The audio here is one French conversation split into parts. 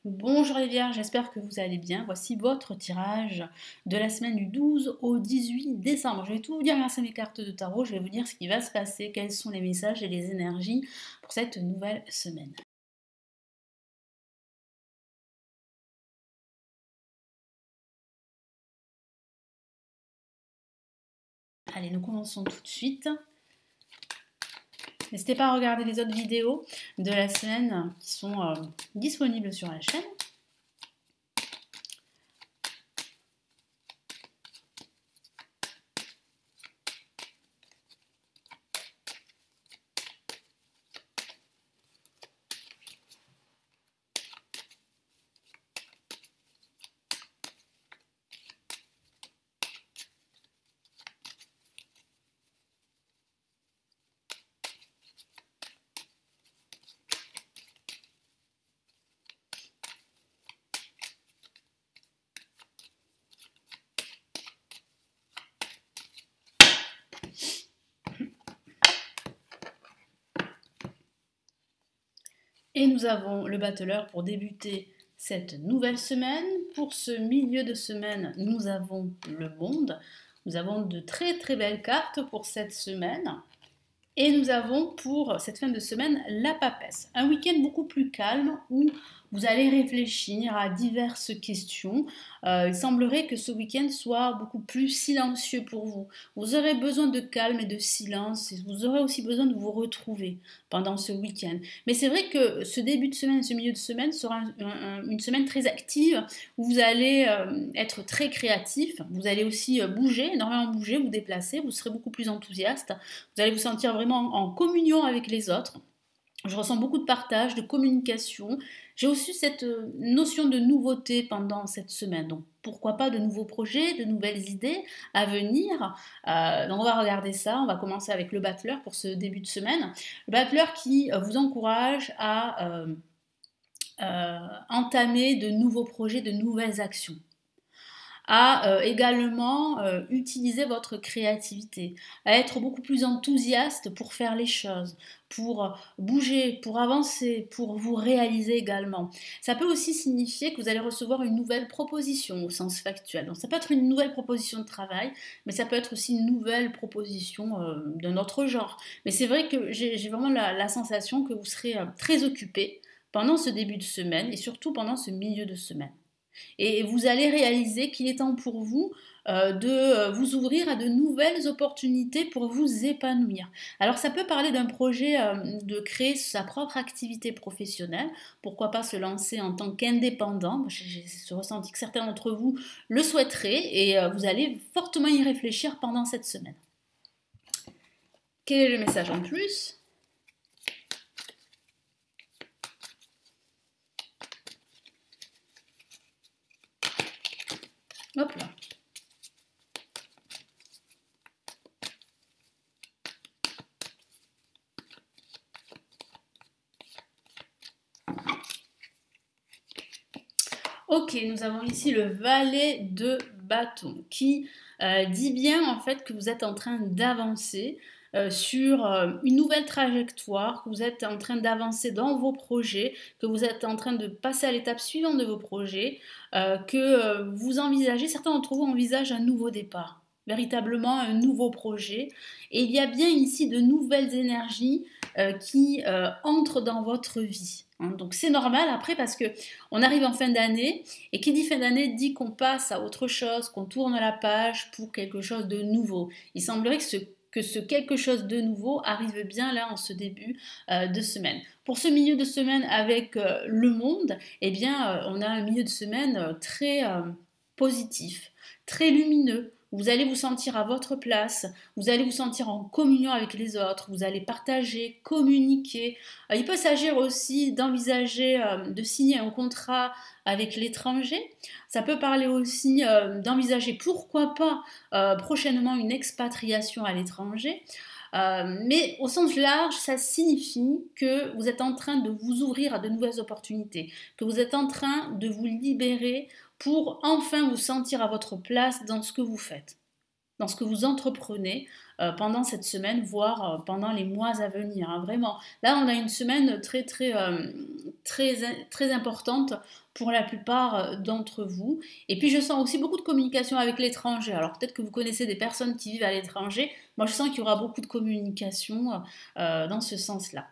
Bonjour les Vierges, j'espère que vous allez bien. Voici votre tirage de la semaine du 12 au 18 décembre. Je vais tout vous dire grâce à mes cartes de tarot. Je vais vous dire ce qui va se passer, quels sont les messages et les énergies pour cette nouvelle semaine. Allez, nous commençons tout de suite. N'hésitez pas à regarder les autres vidéos de la semaine qui sont disponibles sur la chaîne. Et nous avons le battleur pour débuter cette nouvelle semaine. Pour ce milieu de semaine, nous avons le monde. Nous avons de très très belles cartes pour cette semaine. Et nous avons pour cette fin de semaine la papesse. Un week-end beaucoup plus calme où vous allez réfléchir à diverses questions. Il semblerait que ce week-end soit beaucoup plus silencieux pour vous. Vous aurez besoin de calme et de silence. Et vous aurez aussi besoin de vous retrouver pendant ce week-end. Mais c'est vrai que ce début de semaine, ce milieu de semaine sera une semaine très active où vous allez être très créatif. Vous allez aussi bouger, énormément bouger, vous déplacer. Vous serez beaucoup plus enthousiaste. Vous allez vous sentir vraiment en communion avec les autres. Je ressens beaucoup de partage, de communication. J'ai aussi cette notion de nouveauté pendant cette semaine. Donc pourquoi pas de nouveaux projets, de nouvelles idées à venir. Donc on va regarder ça. On va commencer avec le battleur pour ce début de semaine. Le battleur qui vous encourage à entamer de nouveaux projets, de nouvelles actions, à également utiliser votre créativité, à être beaucoup plus enthousiaste pour faire les choses, pour bouger, pour avancer, pour vous réaliser également. Ça peut aussi signifier que vous allez recevoir une nouvelle proposition au sens factuel. Donc ça peut être une nouvelle proposition de travail, mais ça peut être aussi une nouvelle proposition d'un autre genre. Mais c'est vrai que j'ai vraiment la sensation que vous serez très occupé pendant ce début de semaine et surtout pendant ce milieu de semaine. Et vous allez réaliser qu'il est temps pour vous de vous ouvrir à de nouvelles opportunités pour vous épanouir. Alors ça peut parler d'un projet de créer sa propre activité professionnelle, pourquoi pas se lancer en tant qu'indépendant. J'ai ressenti que certains d'entre vous le souhaiteraient et vous allez fortement y réfléchir pendant cette semaine. Quel est le message en plus ? Hop là. Ok, nous avons ici le valet de bâton qui dit bien en fait que vous êtes en train d'avancer sur une nouvelle trajectoire, que vous êtes en train d'avancer dans vos projets, que vous êtes en train de passer à l'étape suivante de vos projets, que vous envisagez, certains d'entre vous envisagent un nouveau départ, véritablement un nouveau projet. Et il y a bien ici de nouvelles énergies qui entrent dans votre vie. Hein. Donc c'est normal après parce que on arrive en fin d'année et qui dit fin d'année dit qu'on passe à autre chose, qu'on tourne la page pour quelque chose de nouveau. Il semblerait que ce quelque chose de nouveau arrive bien là en ce début de semaine. Pour ce milieu de semaine avec le monde, eh bien on a un milieu de semaine très positif, très lumineux. Vous allez vous sentir à votre place, vous allez vous sentir en communion avec les autres, vous allez partager, communiquer. Il peut s'agir aussi d'envisager de signer un contrat avec l'étranger. Ça peut parler aussi d'envisager, pourquoi pas, prochainement une expatriation à l'étranger. Mais au sens large, ça signifie que vous êtes en train de vous ouvrir à de nouvelles opportunités, que vous êtes en train de vous libérer pour enfin vous sentir à votre place dans ce que vous faites. dans ce que vous entreprenez pendant cette semaine, voire pendant les mois à venir, hein, vraiment. Là, on a une semaine très importante pour la plupart d'entre vous. Et puis, je sens aussi beaucoup de communication avec l'étranger. Alors, peut-être que vous connaissez des personnes qui vivent à l'étranger. Moi, je sens qu'il y aura beaucoup de communication dans ce sens-là.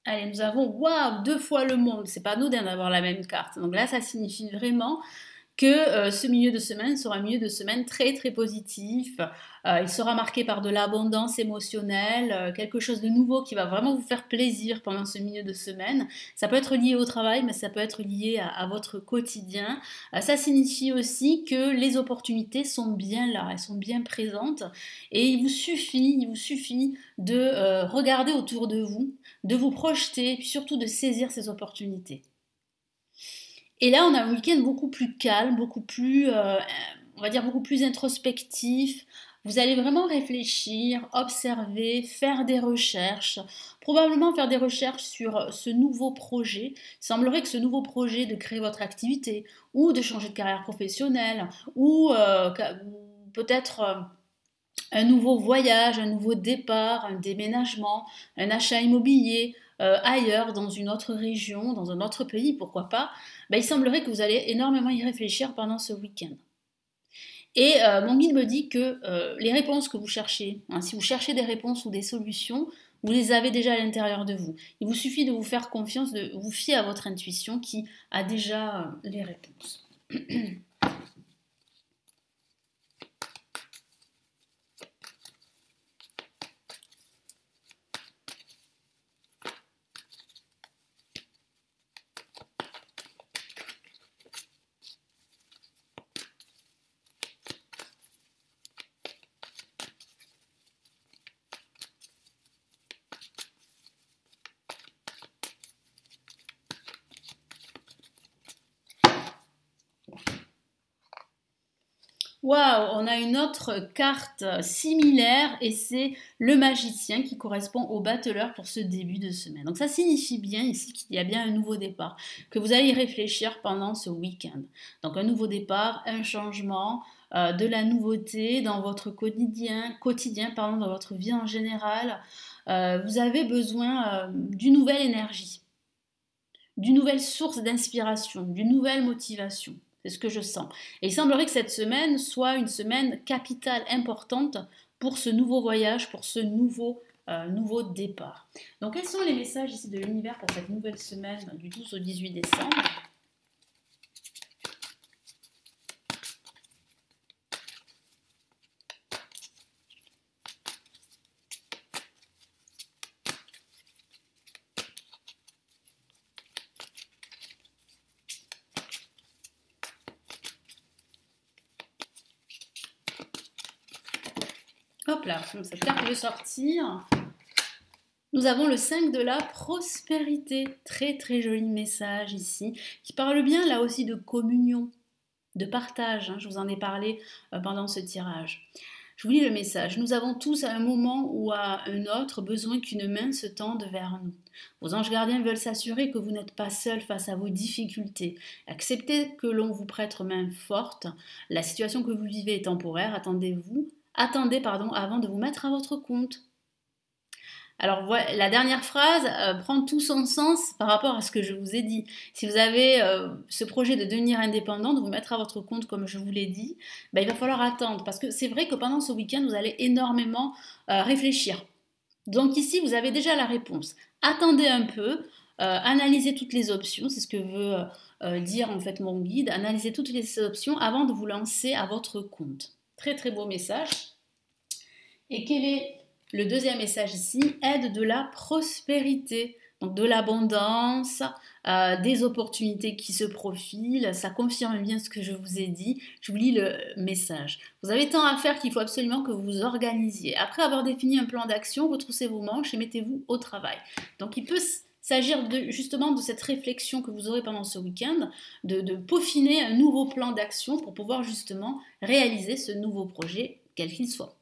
Allez, nous avons, waouh, 2 fois le monde. C'est pas anodin d'avoir la même carte. Donc là, ça signifie vraiment que ce milieu de semaine sera un milieu de semaine très positif. Il sera marqué par de l'abondance émotionnelle, quelque chose de nouveau qui va vraiment vous faire plaisir pendant ce milieu de semaine. Ça peut être lié au travail, mais ça peut être lié à votre quotidien. Ça signifie aussi que les opportunités sont bien là, elles sont bien présentes. Et il vous suffit de regarder autour de vous projeter, et puis surtout de saisir ces opportunités. Et là, on a un week-end beaucoup plus calme, beaucoup plus, on va dire, beaucoup plus introspectif. Vous allez vraiment réfléchir, observer, faire des recherches, probablement faire des recherches sur ce nouveau projet. Il semblerait que ce nouveau projet de créer votre activité ou de changer de carrière professionnelle ou peut-être un nouveau voyage, un nouveau départ, un déménagement, un achat immobilier ailleurs, dans une autre région, dans un autre pays, pourquoi pas, il semblerait que vous allez énormément y réfléchir pendant ce week-end. Et mon guide me dit que les réponses que vous cherchez, hein, si vous cherchez des réponses ou des solutions, vous les avez déjà à l'intérieur de vous. Il vous suffit de vous faire confiance, de vous fier à votre intuition qui a déjà les réponses. Waouh, on a une autre carte similaire et c'est le magicien qui correspond au battleur pour ce début de semaine. Donc ça signifie bien ici qu'il y a bien un nouveau départ, que vous allez y réfléchir pendant ce week-end. Donc un nouveau départ, un changement, de la nouveauté dans votre quotidien dans votre vie en général. Vous avez besoin d'une nouvelle énergie, d'une nouvelle source d'inspiration, d'une nouvelle motivation. C'est ce que je sens. Et il semblerait que cette semaine soit une semaine capitale, importante pour ce nouveau voyage, pour ce nouveau départ. Donc, quels sont les messages ici de l'univers pour cette nouvelle semaine du 12 au 18 décembre ? Hop là, cette carte veut sortir. Nous avons le 5 de la prospérité. Très joli message ici, qui parle bien là aussi de communion, de partage. Je vous en ai parlé pendant ce tirage. Je vous lis le message. Nous avons tous à un moment ou à un autre besoin qu'une main se tende vers nous. Vos anges gardiens veulent s'assurer que vous n'êtes pas seul face à vos difficultés. Acceptez que l'on vous prête main forte. La situation que vous vivez est temporaire. Attendez, avant de vous mettre à votre compte. Alors voilà, la dernière phrase prend tout son sens par rapport à ce que je vous ai dit. Si vous avez ce projet de devenir indépendant, de vous mettre à votre compte comme je vous l'ai dit, il va falloir attendre parce que c'est vrai que pendant ce week-end, vous allez énormément réfléchir. Donc ici, vous avez déjà la réponse. Attendez un peu, analysez toutes les options, c'est ce que veut dire en fait mon guide, analysez toutes les options avant de vous lancer à votre compte. Très beau message. Et quel est le deuxième message ici? Aide de la prospérité, donc de l'abondance, des opportunités qui se profilent. Ça confirme bien ce que je vous ai dit. Je vous lis le message. Vous avez tant à faire qu'il faut absolument que vous vous organisiez. Après avoir défini un plan d'action, retroussez vos manches et mettez-vous au travail. Donc il peut s'agir justement de cette réflexion que vous aurez pendant ce week-end, de peaufiner un nouveau plan d'action pour pouvoir justement réaliser ce nouveau projet, quel qu'il soit.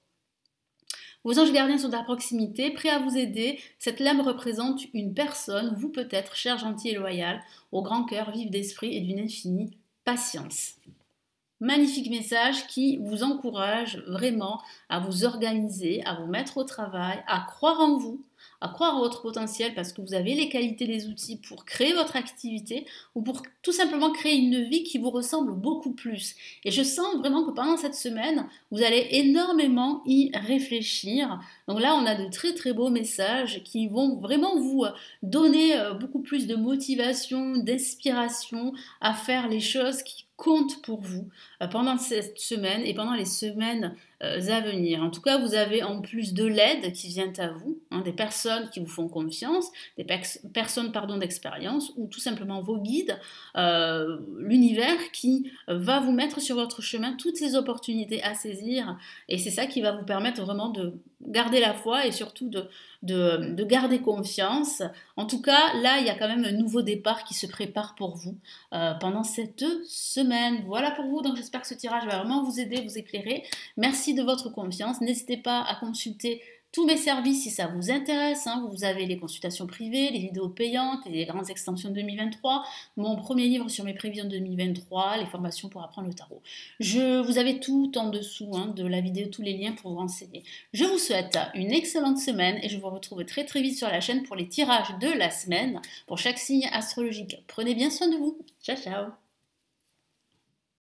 Vos anges gardiens sont à proximité, prêts à vous aider. Cette lame représente une personne, vous peut-être, cher, gentil et loyal, au grand cœur, vif d'esprit et d'une infinie patience. Magnifique message qui vous encourage vraiment à vous organiser, à vous mettre au travail, à croire en vous, à croire en votre potentiel parce que vous avez les qualités, les outils pour créer votre activité ou pour tout simplement créer une vie qui vous ressemble beaucoup plus. Et je sens vraiment que pendant cette semaine, vous allez énormément y réfléchir. Donc là, on a de très très beaux messages qui vont vraiment vous donner beaucoup plus de motivation, d'inspiration à faire les choses qui comptent pour vous pendant cette semaine et pendant les semaines à venir. En tout cas, vous avez en plus de l'aide qui vient à vous, des personnes qui vous font confiance, des personnes d'expérience ou tout simplement vos guides, l'univers qui va vous mettre sur votre chemin toutes ces opportunités à saisir et c'est ça qui va vous permettre vraiment de garder la foi et surtout de garder confiance. En tout cas, là, il y a quand même un nouveau départ qui se prépare pour vous pendant cette semaine. Voilà pour vous, donc j'espère que ce tirage va vraiment vous aider, vous éclairer. Merci de votre confiance. N'hésitez pas à consulter tous mes services si ça vous intéresse. Vous avez les consultations privées, les vidéos payantes, les grandes extensions 2023, mon premier livre sur mes prévisions 2023, les formations pour apprendre le tarot. Vous avez tout en dessous de la vidéo, tous les liens pour vous renseigner. Je vous souhaite une excellente semaine et je vous retrouve très très vite sur la chaîne pour les tirages de la semaine pour chaque signe astrologique. Prenez bien soin de vous. Ciao, ciao.